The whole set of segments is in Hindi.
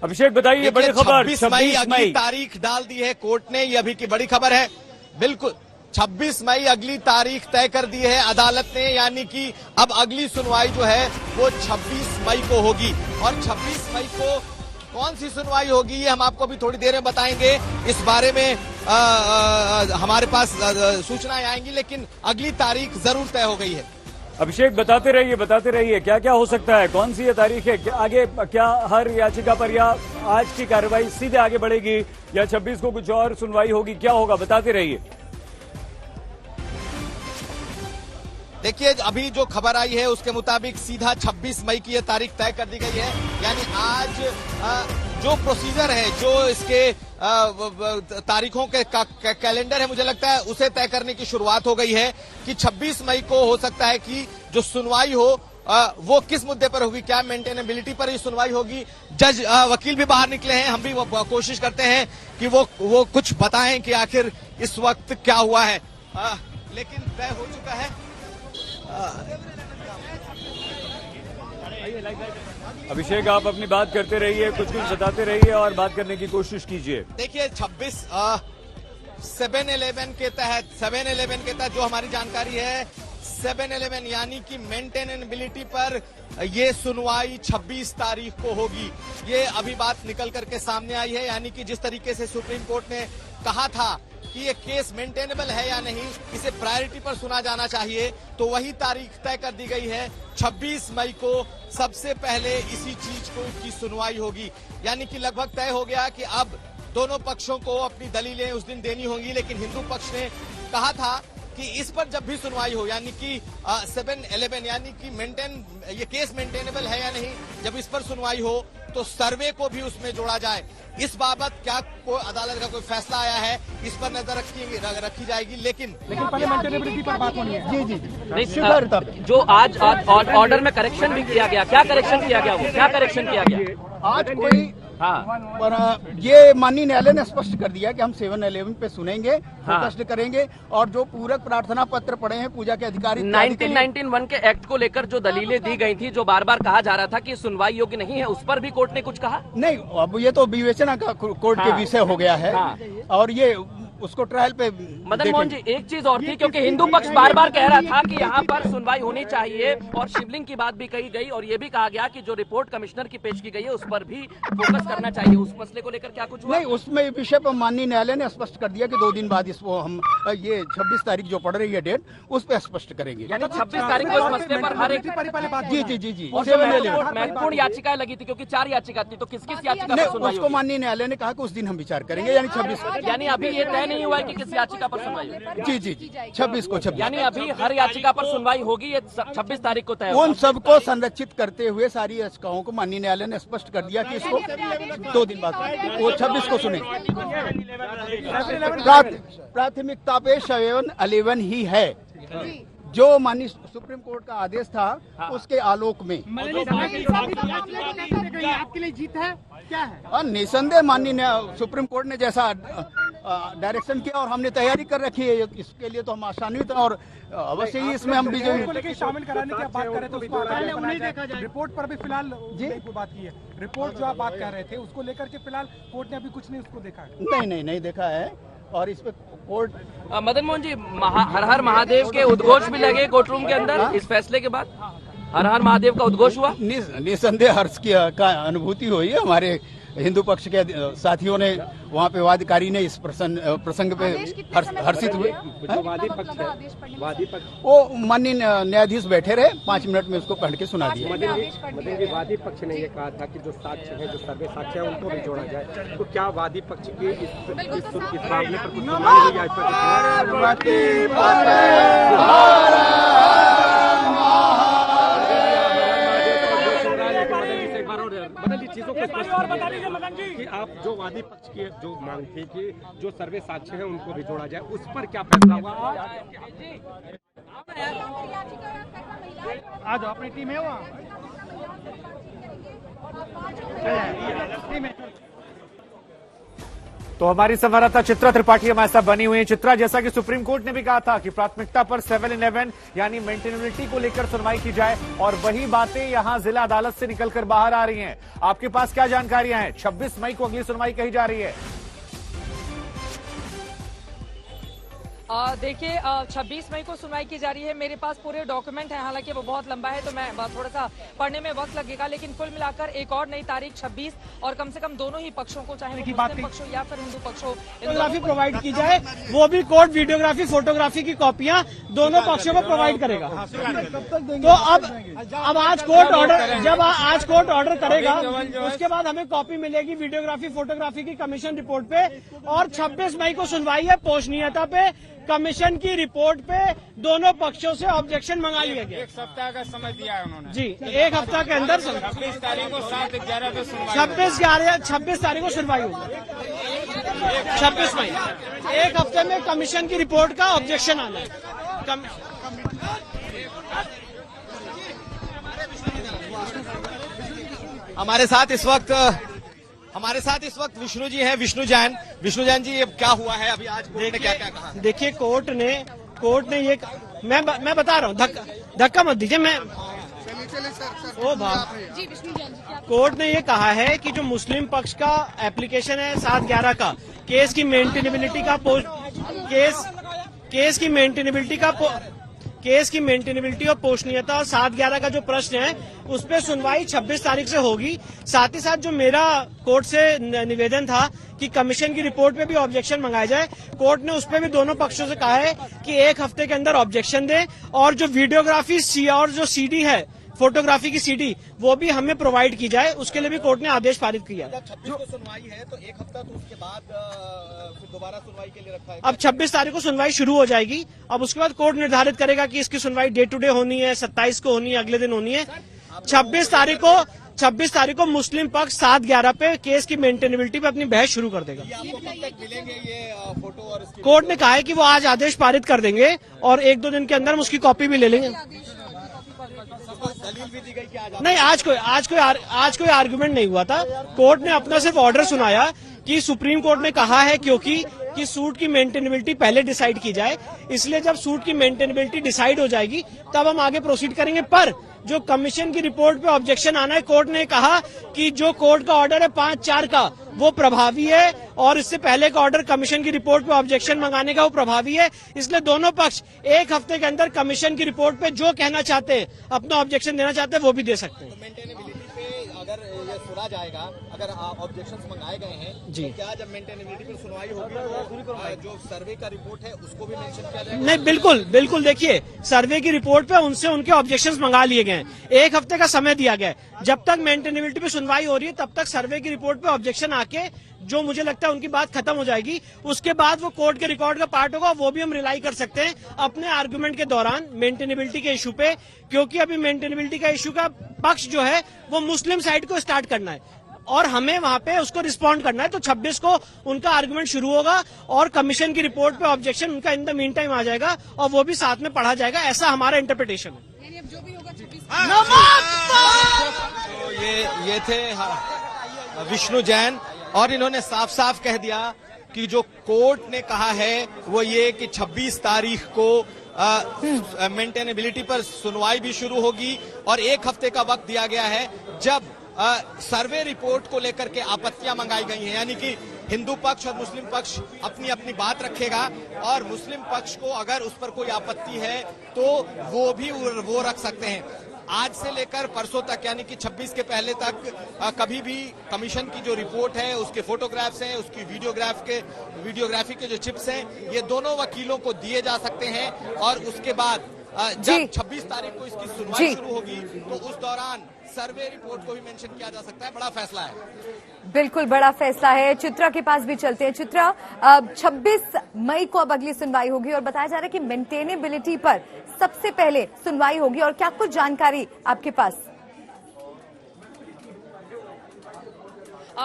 अभिषेक बताइए बड़ी खबर 26 मई अगली तारीख डाल दी है कोर्ट ने, ये अभी की बड़ी खबर है। बिल्कुल 26 मई अगली तारीख तय कर दी है अदालत ने, यानी कि अब अगली सुनवाई जो है वो 26 मई को होगी। और 26 मई को कौन सी सुनवाई होगी ये हम आपको अभी थोड़ी देर में बताएंगे। इस बारे में हमारे पास सूचनाएं आएंगी, लेकिन अगली तारीख जरूर तय हो गई है। अभिषेक बताते रहिए क्या क्या हो सकता है, कौन सी ये तारीख है, आगे क्या हर याचिका पर या आज की कार्रवाई सीधे आगे बढ़ेगी या 26 को कुछ और सुनवाई होगी, क्या होगा बताते रहिए। देखिए अभी जो खबर आई है उसके मुताबिक सीधा 26 मई की यह तारीख तय कर दी गई है। यानी आज जो प्रोसीजर है, जो इसके तारीखों के कैलेंडर है, मुझे लगता है उसे तय करने की शुरुआत हो गई है कि 26 मई को हो सकता है कि जो सुनवाई हो वो किस मुद्दे पर होगी। क्या मेंटेनेबिलिटी पर ही सुनवाई होगी। जज वकील भी बाहर निकले हैं, हम भी कोशिश करते हैं कि वो कुछ बताएं कि आखिर इस वक्त क्या हुआ है, लेकिन तय हो चुका है। अभिषेक आप अपनी बात करते रहिए, कुछ बताते रहिए और बात करने की कोशिश कीजिए। देखिए 7-11 के तहत जो हमारी जानकारी है 7-11 यानी कि मेंटेनेबिलिटी पर ये सुनवाई 26 तारीख को होगी। ये अभी बात निकल करके सामने आई है, यानी कि जिस तरीके से सुप्रीम कोर्ट ने कहा था कि ये केस मेंटेनेबल है या नहीं, इसे प्रायोरिटी पर सुना जाना चाहिए, तो वही तारीख तय कर दी गई है। 26 मई को सबसे पहले इसी चीज की सुनवाई होगी। यानी कि लगभग तय हो गया कि अब दोनों पक्षों को अपनी दलीलें उस दिन देनी होंगी, लेकिन हिंदू पक्ष ने कहा था कि इस पर जब भी सुनवाई हो, यानी कि 7-11 यानी कि ये केस मेंटेनेबल है या नहीं, जब इस पर सुनवाई हो तो सर्वे को भी उसमें जोड़ा जाए। इस बाबत क्या कोई अदालत का कोई फैसला आया है, इस पर नजर रखी जाएगी। लेकिन पहले मेंटेनेबिलिटी पर बात होनी है। जी नहीं, जो आज ऑर्डर में करेक्शन भी किया गया, क्या करेक्शन किया गया, वो क्या करेक्शन किया गया आज कोई? हाँ, पर ये माननीय न्यायालय ने स्पष्ट कर दिया कि हम 7-11 पे सुनेंगे, फोकस्ड करेंगे और जो पूरक प्रार्थना पत्र पड़े हैं पूजा के अधिकारी 1991 के एक्ट को लेकर जो दलीलें दी गई थी, जो बार बार कहा जा रहा था कि सुनवाई योग्य नहीं है, उस पर भी कोर्ट ने कुछ कहा नहीं। अब ये तो विवेचना का कोर्ट के विषय हो गया है और ये उसको ट्रायल पे मदन मोहन जी एक चीज और थी, क्योंकि हिंदू पक्ष बार बार कह रहा था कि यहाँ पर सुनवाई होनी चाहिए और शिवलिंग की बात भी कही गई और ये भी कहा गया कि जो रिपोर्ट कमिश्नर की पेश की गई है उस पर भी फोकस करना चाहिए। उस मसले को लेकर क्या कुछ हुआ? नहीं, उसमें विषय पर माननीय न्यायालय ने स्पष्ट कर दिया कि 2 दिन बाद इसको हम ये 26 तारीख जो पड़ रही है डेट, उस पर स्पष्ट करेंगे। यानी 26 तारीख को इस मसले पर हर एक जी महत्वपूर्ण याचिकाएं लगी थी, क्योंकि 4 याचिका थी, तो किस याचिका पर सुनवाई उसको माननीय न्यायालय ने कहा कि उस दिन हम विचार करेंगे, यानी 26। यानी अभी ये तय नहीं हुआ है कि किस याचिका पर सुनवाई होगी? जी 26 को। यानी अभी हर याचिका पर सुनवाई होगी, ये 26 तारीख को तय। उन सबको संरक्षित करते हुए सारी याचिकाओं को माननीय न्यायालय ने स्पष्ट कर दिया कि इसको 2 दिन बाद वो 26 को सुने। प्राथमिकता पे 7-11 ही है, जो माननीय सुप्रीम कोर्ट का आदेश था उसके आलोक में। आपके लिए जीत है क्या है? और निसंदेह माननीय सुप्रीम कोर्ट ने जैसा डायरेक्शन किया और हमने तैयारी कर रखी है, इसके लिए तो हम आशान्वित हैं और अवश्य ही इसमें हम विजयी शामिल कराने की बात कर रहे थे, उसको रिपोर्ट पर भी फिलहाल बात की है। रिपोर्ट जो आप बात कर रहे थे उसको लेकर के फिलहाल कोर्ट ने अभी कुछ नहीं उसको देखा है। नहीं देखा है और इस पे कोर्ट। मदन मोहन जी हर हर महादेव के उद्घोष भी लगे कोर्ट रूम के अंदर इस फैसले के बाद? हर हर महादेव का उद्घोष हुआ? निसंदेह हर्ष का अनुभूति हुई है। हमारे हिंदू पक्ष के साथियों ने वहाँ पे वादकारी ने इस प्रसंग पे हर्षित हुए। वादी पक्ष वो माननीय न्यायाधीश बैठे रहे, 5 मिनट में उसको पढ़ के सुना दिया। मदन जी वादी पक्ष ने ये कहा था कि जो साक्ष्य है, जो सर्वे साक्ष्य है, उनको भी जोड़ा जाए, तो क्या वादी पक्ष के इस मामले पर कुछ चीजों को स्पष्ट कि आप जो वादी पक्ष की जो मांग थी कि जो सर्वे साक्ष्य है उनको भी जोड़ा जाए, उस पर क्या फैसला हुआ? आज अपनी टीम है वहाँ। तो हमारी संवाददाता चित्रा त्रिपाठी हमारे साथ बनी हुई है। चित्रा, जैसा कि सुप्रीम कोर्ट ने भी कहा था कि प्राथमिकता पर 7-11 यानी मेंटेनेबिलिटी को लेकर सुनवाई की जाए, और वही बातें यहां जिला अदालत से निकलकर बाहर आ रही हैं। आपके पास क्या जानकारियां हैं? 26 मई को अगली सुनवाई कही जा रही है। देखिए 26 मई को सुनवाई की जा रही है। मेरे पास पूरे डॉक्यूमेंट है, हालांकि वो बहुत लंबा है तो मैं थोड़ा सा पढ़ने में वक्त लगेगा, लेकिन कुल मिलाकर एक और नई तारीख 26 और कम से कम दोनों ही पक्षों को, चाहे वो मुस्लिम पक्ष हो या फिर हिंदू पक्ष हो, वीडियोग्राफी प्रोवाइड की जाए, वो भी कोर्ट वीडियोग्राफी फोटोग्राफी की कॉपियां दोनों पक्षों को प्रोवाइड करेगा। तो अब आज कोर्ट ऑर्डर, जब आज कोर्ट ऑर्डर करेगा उसके बाद हमें कॉपी मिलेगी वीडियोग्राफी फोटोग्राफी की कमीशन रिपोर्ट पे, और 26 मई को सुनवाई है पोषणीयता पे। कमीशन की रिपोर्ट पे दोनों पक्षों से ऑब्जेक्शन मंगा लिया गया। 1 सप्ताह का समय दिया है उन्होंने जी, 1 हफ्ता के अंदर 26 तारीख को 7-11 पे सुनवाई। 26 तारीख को सुनवाई होगी। 26 मई 1 हफ्ते में कमीशन की रिपोर्ट का ऑब्जेक्शन आना है। हमारे साथ इस वक्त विष्णु जी हैं, विष्णु जैन जी, ये क्या हुआ है अभी? आज कोर्ट ने क्या क्या कहा? देखिए कोर्ट ने ये, मैं बता रहा हूँ, धक्का मत दीजिए, मैं कोर्ट ने ये कहा है कि जो मुस्लिम पक्ष का एप्लीकेशन है 7-11 का, केस की मेंटेनेबिलिटी और पोषणीयता और 7-11 का जो प्रश्न है उस पर सुनवाई 26 तारीख से होगी। साथ ही साथ जो मेरा कोर्ट से निवेदन था कि कमीशन की रिपोर्ट पे भी ऑब्जेक्शन मंगाया जाए, कोर्ट ने उस पर भी दोनों पक्षों से कहा है कि 1 हफ्ते के अंदर ऑब्जेक्शन दें, और जो वीडियोग्राफी और जो सीडी है, फोटोग्राफी की सीडी, वो भी हमें प्रोवाइड की जाए, उसके लिए भी कोर्ट ने आदेश पारित किया। 26 को सुनवाई है तो 1 हफ्ता, तो उसके बाद फिर दोबारा सुनवाई के लिए रखा है। अब 26 तारीख को सुनवाई शुरू हो जाएगी। अब उसके बाद कोर्ट निर्धारित करेगा कि इसकी सुनवाई डे टू डे होनी है, 27 को होनी है, अगले दिन होनी है। 26 तारीख को मुस्लिम पक्ष 7-11 पे केस की मेंटेनेबिलिटी पे अपनी बहस शुरू कर देगा। आपको कब तक मिलेंगे ये फोटो और इसकी? कोर्ट ने कहा है कि वो आज आदेश पारित कर देंगे और 1-2 दिन के अंदर हम उसकी कॉपी भी ले लेंगे। दलील भी दी गई कि नहीं, आज कोई आर्गुमेंट नहीं हुआ था। कोर्ट ने अपना सिर्फ ऑर्डर सुनाया कि सुप्रीम कोर्ट ने कहा है कि सूट की मेंटेनेबिलिटी पहले डिसाइड की जाए, इसलिए जब सूट की मेंटेनेबिलिटी डिसाइड हो जाएगी तब हम आगे प्रोसीड करेंगे। पर जो कमीशन की रिपोर्ट पे ऑब्जेक्शन आना है, कोर्ट ने कहा कि जो कोर्ट का ऑर्डर है 5-4 का वो प्रभावी है, और इससे पहले का ऑर्डर कमीशन की रिपोर्ट पे ऑब्जेक्शन मंगाने का वो प्रभावी है। इसलिए दोनों पक्ष 1 हफ्ते के अंदर कमीशन की रिपोर्ट पे जो कहना चाहते हैं, अपना ऑब्जेक्शन देना चाहते हैं, वो भी दे सकते हैं। मेंटेनेबिलिटी पे अगर ये सुना जाएगा, अगर ऑब्जेक्शंस मंगाए गए हैं जी, तो क्या जब मेंटेनेबिलिटी पर सुनवाई होगी तो जो सर्वे का रिपोर्ट है उसको भी मेंशन किया जाएगा? नहीं, बिल्कुल देखिए, सर्वे की रिपोर्ट पे उनसे उनके ऑब्जेक्शंस मंगा लिए गए हैं। 1 हफ्ते का समय दिया गया है। जब तक मेंटेनेबिलिटी पे सुनवाई हो रही है तब तक सर्वे की रिपोर्ट पे ऑब्जेक्शन आके जो मुझे लगता है उनकी बात खत्म हो जाएगी। उसके बाद वो कोर्ट के रिकॉर्ड का पार्ट होगा, वो भी हम रिलाई कर सकते हैं अपने आर्गुमेंट के दौरान मेंटेनेबिलिटी के इशू पे, क्योंकि अभी मेंटेनेबिलिटी का इशू का पक्ष जो है वो मुस्लिम साइड को स्टार्ट करना है और हमें वहां पे उसको रिस्पॉन्ड करना है। तो 26 को उनका आर्गुमेंट शुरू होगा और कमीशन की रिपोर्ट पे ऑब्जेक्शन उनका इन द मीन टाइम आ जाएगा और वो भी साथ में पढ़ा जाएगा, ऐसा हमारा इंटरप्रिटेशन है। तो ये थे विष्णु जैन, और इन्होंने साफ साफ कह दिया कि जो कोर्ट ने कहा है वो ये कि 26 तारीख को मेंटेनेबिलिटी पर सुनवाई भी शुरू होगी, और 1 हफ्ते का वक्त दिया गया है जब सर्वे रिपोर्ट को लेकर के आपत्तियां मंगाई गई हैं। यानी कि हिंदू पक्ष और मुस्लिम पक्ष अपनी अपनी बात रखेगा, और मुस्लिम पक्ष को अगर उस पर कोई आपत्ति है तो वो रख सकते हैं। आज से लेकर परसों तक, यानी कि 26 के पहले तक कभी भी कमीशन की जो रिपोर्ट है, उसके फोटोग्राफ्स हैं, उसकी वीडियोग्राफी के जो चिप्स हैं, ये दोनों वकीलों को दिए जा सकते हैं। और उसके बाद जब 26 तारीख को इसकी सुनवाई शुरू होगी तो उस दौरान सर्वे रिपोर्ट को भी मेंशन किया जा सकता है। बड़ा फैसला है, बिल्कुल बड़ा फैसला है। चित्रा के पास भी चलते हैं। चित्रा, 26 मई को अब अगली सुनवाई होगी और बताया जा रहा है कि मेंटेनेबिलिटी पर सबसे पहले सुनवाई होगी, और क्या कुछ जानकारी आपके पास?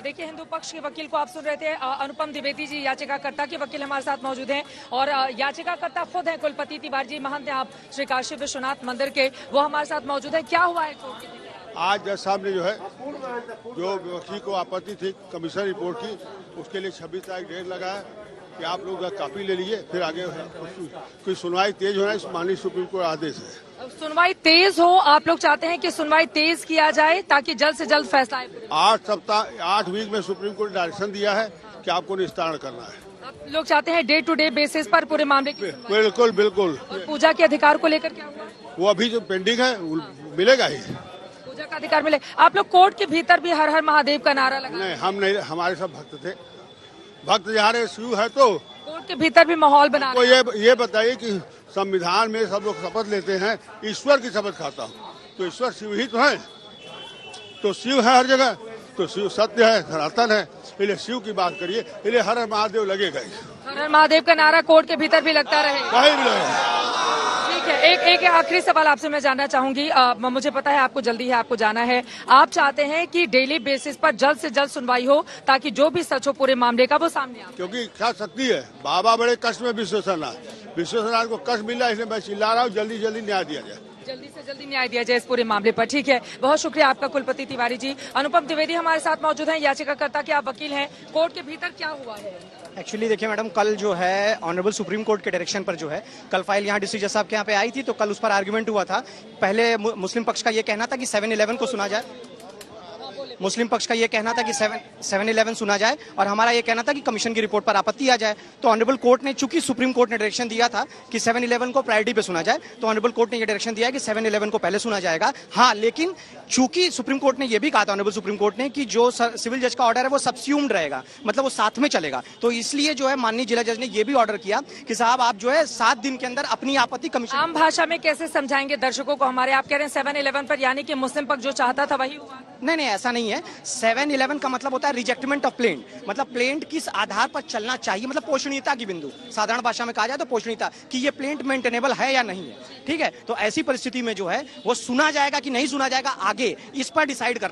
देखिए, हिंदू पक्ष के वकील को आप सुन रहे थे, अनुपम द्विवेदी जी याचिकाकर्ता के वकील हमारे साथ मौजूद हैं, और याचिकाकर्ता खुद हैं कुलपति तिवारी जी, महंत हैं आप श्री काशी विश्वनाथ मंदिर के, वो हमारे साथ मौजूद है। क्या हुआ है कोर्ट के? आज जज साहब ने जो है जो व्यक्ति को आपत्ति थी कमीशन रिपोर्ट की, उसके लिए 26 तारीख डेट लगा है कि आप लोग कॉपी ले लीजिए, फिर आगे कोई सुनवाई तेज होना इस माननीय सुप्रीम कोर्ट आदेश है। सुनवाई तेज हो, आप लोग चाहते हैं कि सुनवाई तेज किया जाए ताकि जल्द से जल्द फैसला आए। 8 वीक में सुप्रीम कोर्ट डायरेक्शन दिया है कि आपको निस्तारण करना है। आप लोग चाहते हैं डे टू डे बेसिस पर पूरे मामले की सुनवाई। बिल्कुल बिल्कुल। और पूजा के अधिकार को लेकर क्या हुआ? वो अभी जो पेंडिंग है मिलेगा ही, पूजा का अधिकार मिले। आप लोग कोर्ट के भीतर भी हर हर महादेव का नारा लगा? नहीं, हम नहीं, हमारे सब भक्त थे। भक्त जहाँ शिव है तो कोर्ट के भीतर भी माहौल बना तो ये बताइए कि संविधान में सब लोग शपथ लेते हैं, ईश्वर की शपथ खाता हूँ, तो ईश्वर शिव ही तो है, तो शिव है हर जगह, तो शिव सत्य है, सनातन है, इसलिए शिव की बात करिए, इसलिए हर हर महादेव लगेगा ही। हर हर महादेव का नारा कोर्ट के भीतर भी लगता रहे? कहीं भी लगेगा। ठीक है, एक आखिरी सवाल आपसे मैं जानना चाहूंगी। मुझे पता है आपको जल्दी है, आपको जाना है। आप चाहते हैं कि डेली बेसिस पर जल्द से जल्द सुनवाई हो ताकि जो भी सच हो पूरे मामले का वो सामने आए? क्योंकि क्या शक्ति है, बाबा बड़े कष्ट में विश्वेश्वरनाथ को कष्ट मिला, इसलिए मैं चिल्ला रहा हूँ जल्दी जल्दी न्याय दिया जाए, जल्दी से जल्दी न्याय दिया जाए इस पूरे मामले पर। ठीक है, बहुत शुक्रिया आपका कुलपति तिवारी जी। अनुपम द्विवेदी हमारे साथ मौजूद हैं, याचिकाकर्ता के आप वकील हैं। कोर्ट के भीतर क्या हुआ है? एक्चुअली देखिए मैडम, कल जो है ऑनरेबल सुप्रीम कोर्ट के डायरेक्शन पर जो है कल फाइल यहाँ डिस्ट्रिक्ट जज साहब के यहाँ पे आई थी, तो कल उस पर आर्गुमेंट हुआ था। पहले मुस्लिम पक्ष का ये कहना था कि 7-11 को सुना जाए, मुस्लिम पक्ष का ये कहना था कि 7-11 सुना जाए, और हमारा ये कहना था कि कमीशन की रिपोर्ट पर आपत्ति आ जाए। तो ऑनरेबल कोर्ट ने, चूंकि सुप्रीम कोर्ट ने डायरेक्शन दिया था कि 7-11 को प्रायोरिटी पे सुना जाए, तो ऑनरेबल कोर्ट ने ये डायरेक्शन दिया है कि 7-11 को पहले सुना जाएगा। हाँ, लेकिन चूंकि सुप्रीम कोर्ट ने ये भी कहा था, ऑनरेबल सुप्रीम कोर्ट ने, कि जो सिविल जज का ऑर्डर है वो सबस्यूम्ड रहेगा, मतलब वो साथ में चलेगा। तो इसलिए जो है माननीय जिला जज ने ये भी ऑर्डर किया कि साहब आप जो है 7 दिन के अंदर अपनी आपत्ति कमीशन। आम भाषा में कैसे समझाएंगे दर्शकों को हमारे? आप कह रहे हैं 7-11 पर, यानी कि मुस्लिम पक्ष जो चाहता था वही हुआ? नहीं, ऐसा नहीं है। 7-11 का मतलब होता है रिजेक्टमेंट ऑफ प्लेंट, मतलब प्लेंट किस आधार पर चलना चाहिए, मतलब पोषणीयता की बिंदु, साधारण भाषा में कहा जाए तो पोषणीयता, कि ये प्लेंट मेंटेनेबल है या नहीं है। ठीक है, तो ऐसी परिस्थिति में जो है वो सुना जाएगा कि नहीं सुना जाएगा आगे, इस पर डिसाइड करना।